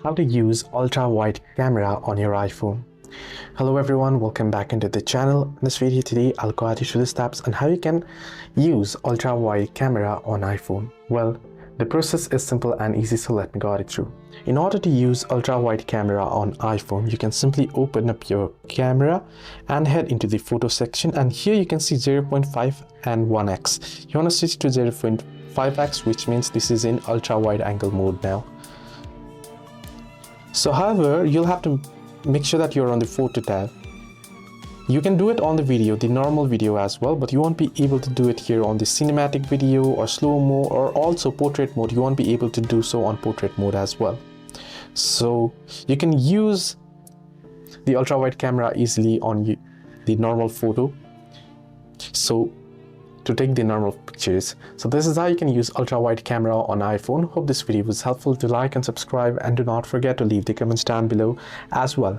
how to use ultra-wide camera on your iPhone. Hello everyone, welcome back into the channel. In this video today, I'll guide you through the steps on how you can use ultra-wide camera on iPhone. Well, the process is simple and easy, so let me guide it through. In order to use ultra-wide camera on iPhone, you can simply open up your camera and head into the photo section, and here you can see 0.5 and 1x. You want to switch to 0.5x, which means this is in ultra-wide angle mode now. So however, you'll have to make sure that you're on the photo tab. You can do it on the video, the normal video as well, but you won't be able to do it here on the cinematic video or slow-mo or also portrait mode. You won't be able to do so on portrait mode as well. So you can use the ultra-wide camera easily on the normal photo. So to take the normal pictures. So this is how you can use ultra-wide camera on iPhone. Hope this video was helpful. Do like and subscribe, and do not forget to leave the comments down below as well.